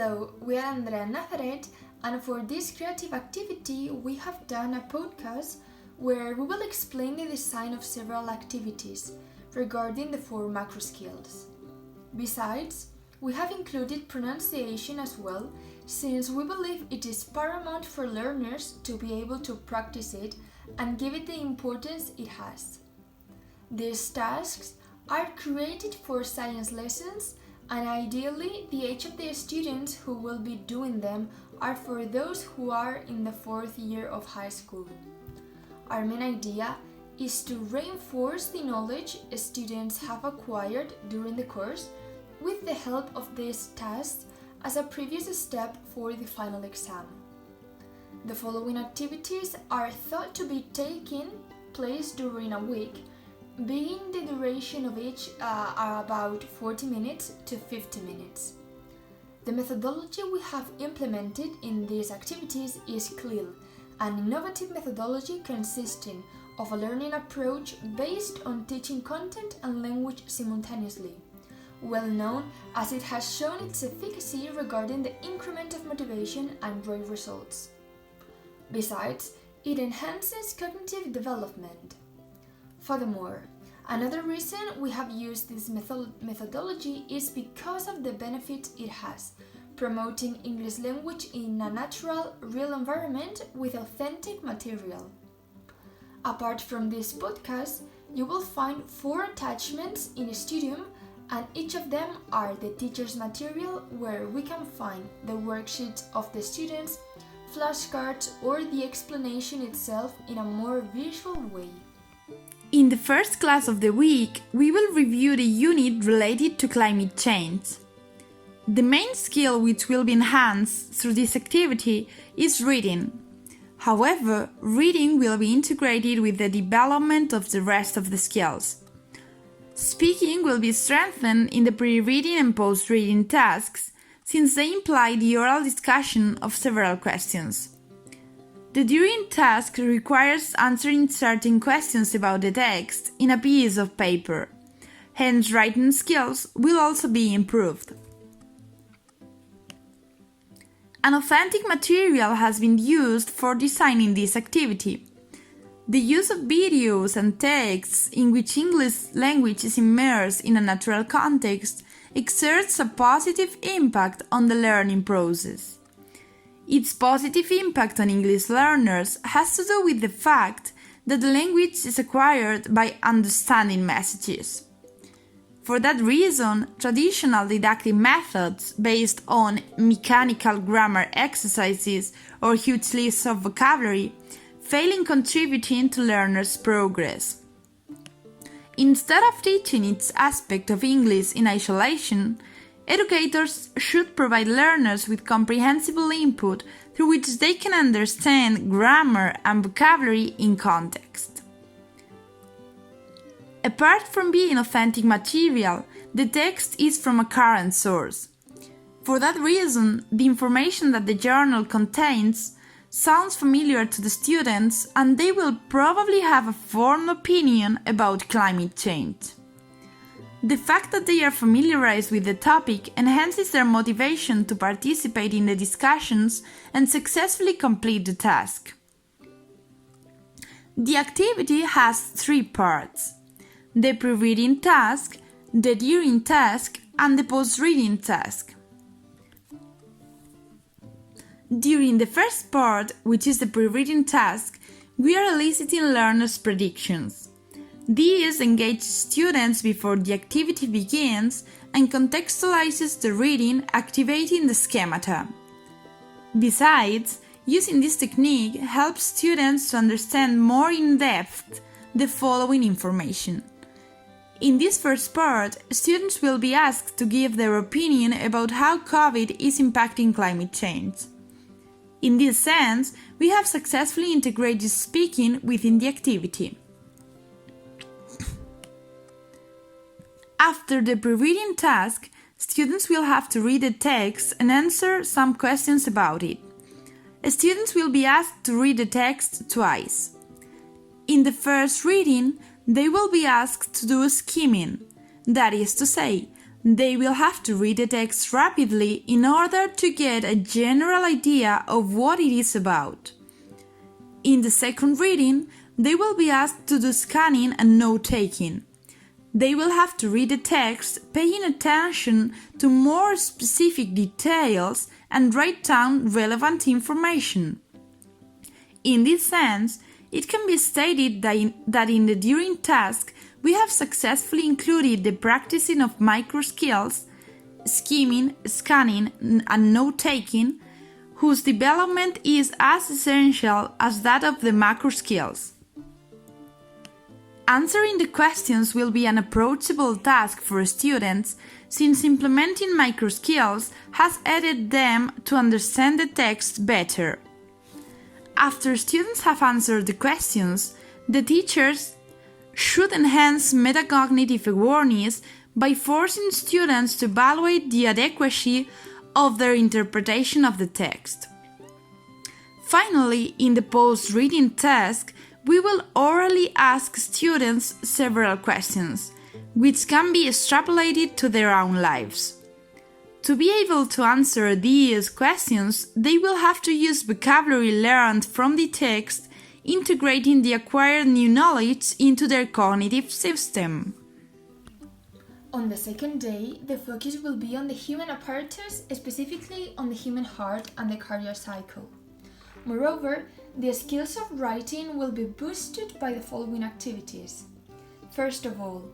Hello, we are Andrea and Nazaret, and for this creative activity we have done a podcast where we will explain the design of several activities regarding the 4 macro skills. Besides, we have included pronunciation as well, since we believe it is paramount for learners to be able to practice it and give it the importance it has. These tasks are created for science lessons, and ideally the age of the students who will be doing them are for those who are in the 4th year of high school. Our main idea is to reinforce the knowledge students have acquired during the course with the help of these tasks as a previous step for the final exam. The following activities are thought to be taking place during a week, being the duration of each are about 40 minutes to 50 minutes. The methodology we have implemented in these activities is Clil, an innovative methodology consisting of a learning approach based on teaching content and language simultaneously, well known as it has shown its efficacy regarding the increment of motivation and great results. Besides, it enhances cognitive development. Furthermore, another reason we have used this methodology is because of the benefits it has, promoting English language in a natural, real environment with authentic material. Apart from this podcast, you will find 4 attachments in a Studium, and each of them are the teacher's material where we can find the worksheets of the students, flashcards, or the explanation itself in a more visual way. In the first class of the week, we will review the unit related to climate change. The main skill which will be enhanced through this activity is reading. However, reading will be integrated with the development of the rest of the skills. Speaking will be strengthened in the pre-reading and post-reading tasks, since they imply the oral discussion of several questions. The during task requires answering certain questions about the text in a piece of paper. Hence, writing skills will also be improved. An authentic material has been used for designing this activity. The use of videos and texts in which English language is immersed in a natural context exerts a positive impact on the learning process. Its positive impact on English learners has to do with the fact that the language is acquired by understanding messages. For that reason, traditional didactic methods based on mechanical grammar exercises or huge lists of vocabulary fail in contributing to learners' progress. Instead of teaching its aspect of English in isolation, educators should provide learners with comprehensible input through which they can understand grammar and vocabulary in context. Apart from being authentic material, the text is from a current source. For that reason, the information that the journal contains sounds familiar to the students, and they will probably have a formed opinion about climate change. The fact that they are familiarized with the topic enhances their motivation to participate in the discussions and successfully complete the task. The activity has 3 parts: the pre-reading task, the during task, and the post-reading task. During the first part, which is the pre-reading task, we are eliciting learners' predictions. These engage students before the activity begins and contextualizes the reading, activating the schemata. Besides, using this technique helps students to understand more in depth the following information. In this first part, students will be asked to give their opinion about how COVID is impacting climate change. In this sense, we have successfully integrated speaking within the activity. After the pre-reading task, students will have to read the text and answer some questions about it. Students will be asked to read the text twice. In the first reading, they will be asked to do skimming, that is to say, They will have to read the text rapidly in order to get a general idea of what it is about. In the second reading, they will be asked to do scanning and note-taking. They will have to read the text, paying attention to more specific details and write down relevant information. In this sense, it can be stated that in the during task, we have successfully included the practicing of micro skills, skimming, scanning, and note-taking, whose development is as essential as that of the macro skills. Answering the questions will be an approachable task for students, since implementing micro skills has aided them to understand the text better. After students have answered the questions, the teachers should enhance metacognitive awareness by forcing students to evaluate the adequacy of their interpretation of the text. Finally, in the post-reading task, we will orally ask students several questions, which can be extrapolated to their own lives. To be able to answer these questions, they will have to use vocabulary learned from the text, integrating the acquired new knowledge into their cognitive system. On the second day, the focus will be on the human apparatus, specifically on the human heart and the cardiac cycle. Moreover, the skills of writing will be boosted by the following activities. First of all,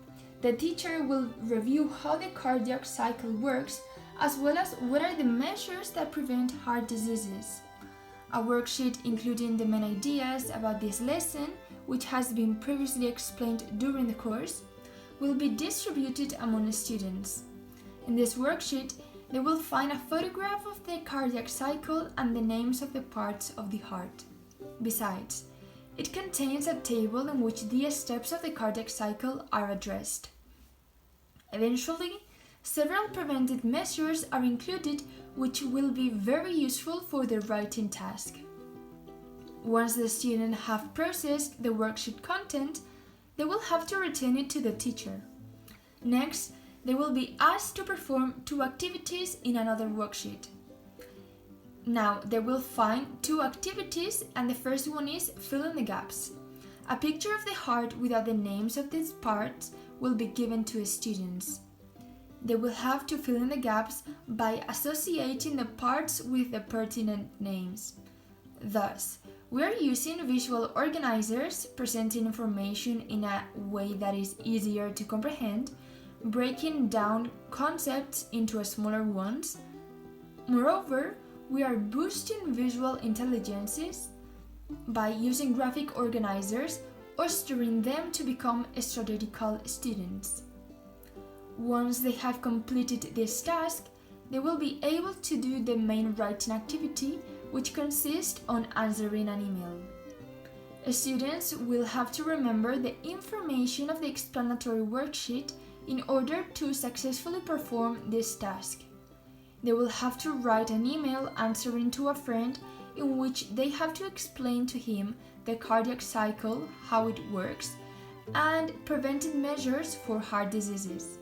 the teacher will review how the cardiac cycle works, as well as what are the measures that prevent heart diseases. A worksheet including the main ideas about this lesson, which has been previously explained during the course, will be distributed among the students. In this worksheet, they will find a photograph of the cardiac cycle and the names of the parts of the heart. Besides, it contains a table in which the steps of the cardiac cycle are addressed. Eventually, several preventive measures are included which will be very useful for the writing task. Once the students have processed the worksheet content, they will have to return it to the teacher. Next, they will be asked to perform 2 activities in another worksheet. Now, they will find 2 activities, and the first one is fill in the gaps. A picture of the heart without the names of these parts will be given to students. They will have to fill in the gaps by associating the parts with the pertinent names. Thus, we are using visual organizers, presenting information in a way that is easier to comprehend, breaking down concepts into smaller ones. Moreover, we are boosting visual intelligences by using graphic organizers or steering them to become strategical students. Once they have completed this task, they will be able to do the main writing activity, which consists on answering an email. Students will have to remember the information of the explanatory worksheet in order to successfully perform this task. They will have to write an email answering to a friend in which they have to explain to him the cardiac cycle, how it works, and preventive measures for heart diseases.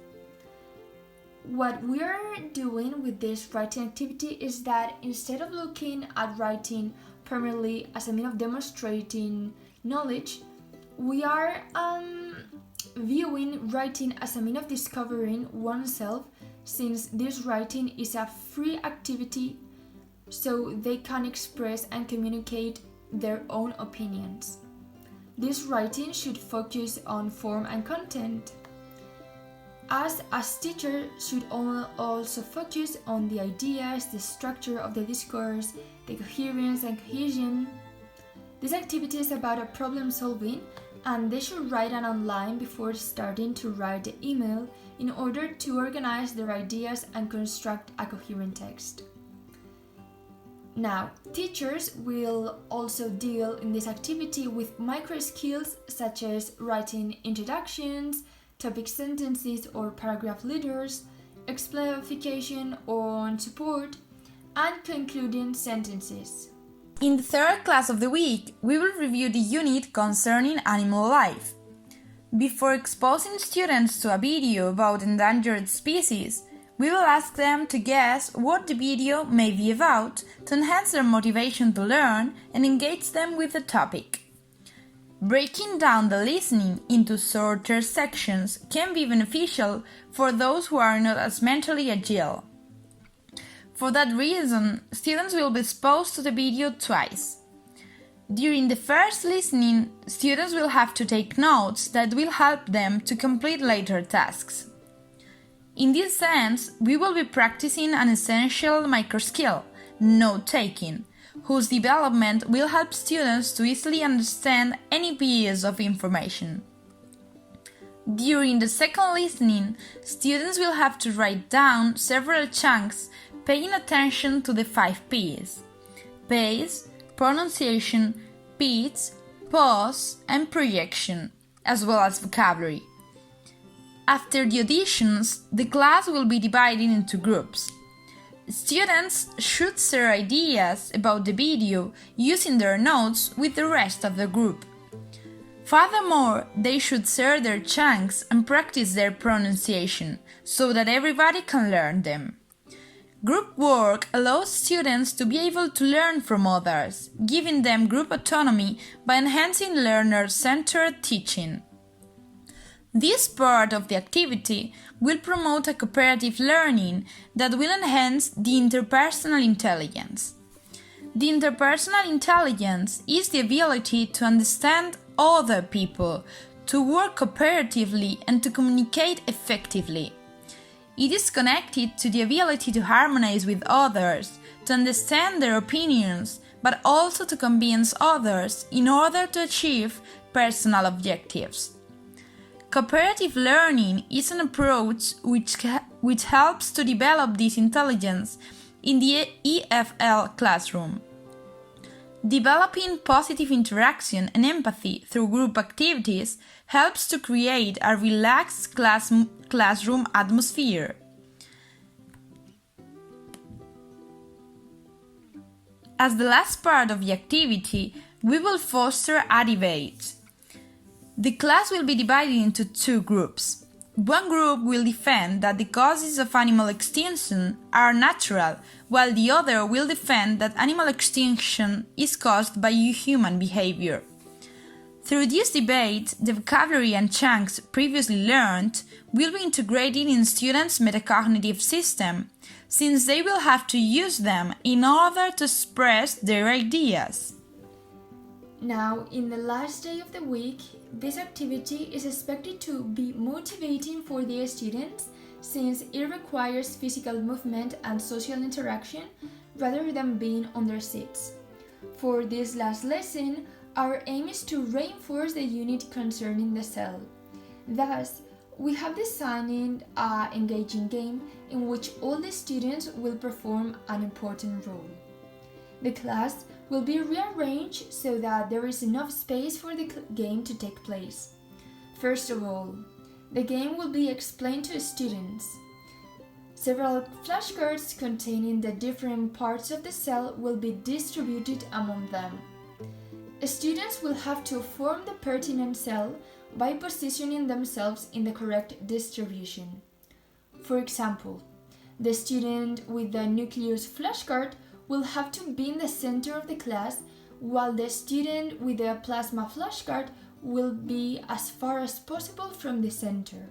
What we are doing with this writing activity is that instead of looking at writing primarily as a means of demonstrating knowledge, we are viewing writing as a means of discovering oneself, since this writing is a free activity, so they can express and communicate their own opinions. This writing should focus on form and content. Us as teachers should also focus on the ideas, the structure of the discourse, the coherence and cohesion. This activity is about a problem solving, and they should write an outline before starting to write the email in order to organize their ideas and construct a coherent text. Now, teachers will also deal in this activity with micro skills such as writing introductions, topic sentences or paragraph leaders, exemplification on support, and concluding sentences. In the third class of the week, we will review the unit concerning animal life. Before exposing students to a video about endangered species, we will ask them to guess what the video may be about to enhance their motivation to learn and engage them with the topic. Breaking down the listening into shorter sections can be beneficial for those who are not as mentally agile. For that reason, students will be exposed to the video twice. During the first listening, students will have to take notes that will help them to complete later tasks. In this sense, we will be practicing an essential microskill, note-taking, whose development will help students to easily understand any piece of information. During the second listening, students will have to write down several chunks paying attention to the 5 P's: pace, pronunciation, pitch, pause, and projection, as well as vocabulary. After the auditions, the class will be divided into groups. Students should share ideas about the video using their notes with the rest of the group. Furthermore, they should share their chunks and practice their pronunciation so that everybody can learn them. Group work allows students to be able to learn from others, giving them group autonomy by enhancing learner-centered teaching. This part of the activity will promote a cooperative learning that will enhance the interpersonal intelligence. The interpersonal intelligence is the ability to understand other people, to work cooperatively, and to communicate effectively. It is connected to the ability to harmonize with others, to understand their opinions, but also to convince others in order to achieve personal objectives. Cooperative learning is an approach which helps to develop this intelligence in the EFL classroom. Developing positive interaction and empathy through group activities helps to create a relaxed classroom atmosphere. As the last part of the activity, we will foster a debate. The class will be divided into 2 groups. One group will defend that the causes of animal extinction are natural, while the other will defend that animal extinction is caused by human behavior. Through this debate, the vocabulary and chunks previously learned will be integrated in students' metacognitive system, since they will have to use them in order to express their ideas. Now, in the last day of the week, this activity is expected to be motivating for the students since it requires physical movement and social interaction rather than being on their seats. For this last lesson, our aim is to reinforce the unit concerning the cell. Thus, we have designed an engaging game in which all the students will perform an important role. The class will be rearranged so that there is enough space for the game to take place. First of all, the game will be explained to students. Several flashcards containing the different parts of the cell will be distributed among them. Students will have to form the pertinent cell by positioning themselves in the correct distribution. For example, the student with the nucleus flashcard will have to be in the center of the class, while the student with the plasma flashcard will be as far as possible from the center.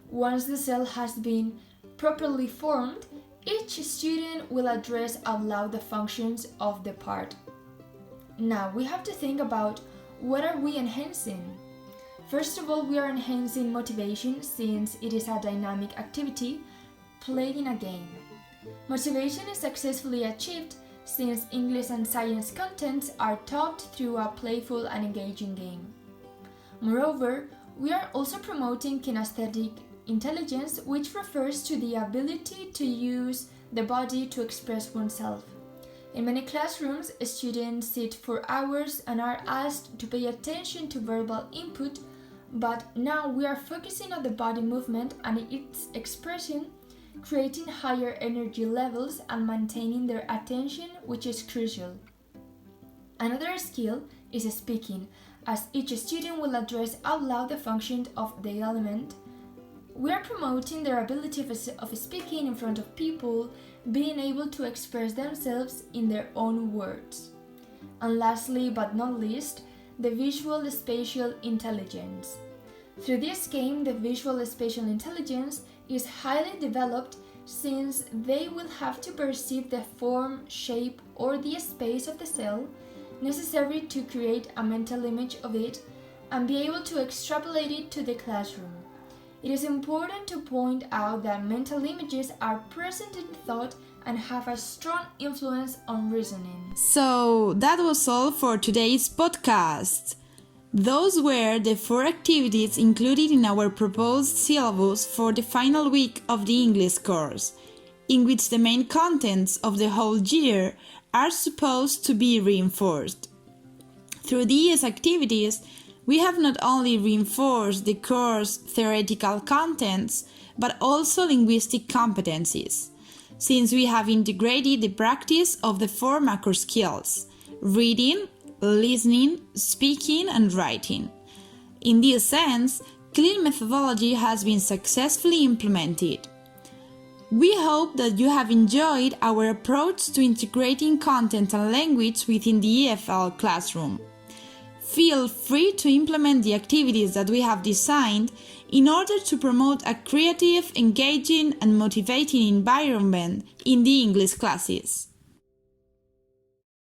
Once the cell has been properly formed, each student will address out loud the functions of the part. Now we have to think about what are we enhancing. First of all, we are enhancing motivation since it is a dynamic activity played in a game. Motivation is successfully achieved since English and science contents are taught through a playful and engaging game. Moreover, we are also promoting kinesthetic intelligence, which refers to the ability to use the body to express oneself. In many classrooms, students sit for hours and are asked to pay attention to verbal input, but now we are focusing on the body movement and its expression, creating higher energy levels and maintaining their attention, which is crucial. Another skill is speaking, as each student will address out loud the function of the element. We are promoting their ability of speaking in front of people, being able to express themselves in their own words. And lastly, but not least, the visual spatial intelligence. Through this game, the visual spatial intelligence is highly developed since they will have to perceive the form, shape, or the space of the cell necessary to create a mental image of it and be able to extrapolate it to the classroom. It is important to point out that mental images are present in thought and have a strong influence on reasoning. So that was all for today's podcast. Those were the 4 activities included in our proposed syllabus for the final week of the English course, in which the main contents of the whole year are supposed to be reinforced. Through these activities, we have not only reinforced the course theoretical contents, but also linguistic competencies, since we have integrated the practice of the 4 macro skills: reading, listening, speaking, and writing. In this sense, Clil methodology has been successfully implemented. We hope that you have enjoyed our approach to integrating content and language within the EFL classroom. Feel free to implement the activities that we have designed in order to promote a creative, engaging, and motivating environment in the English classes.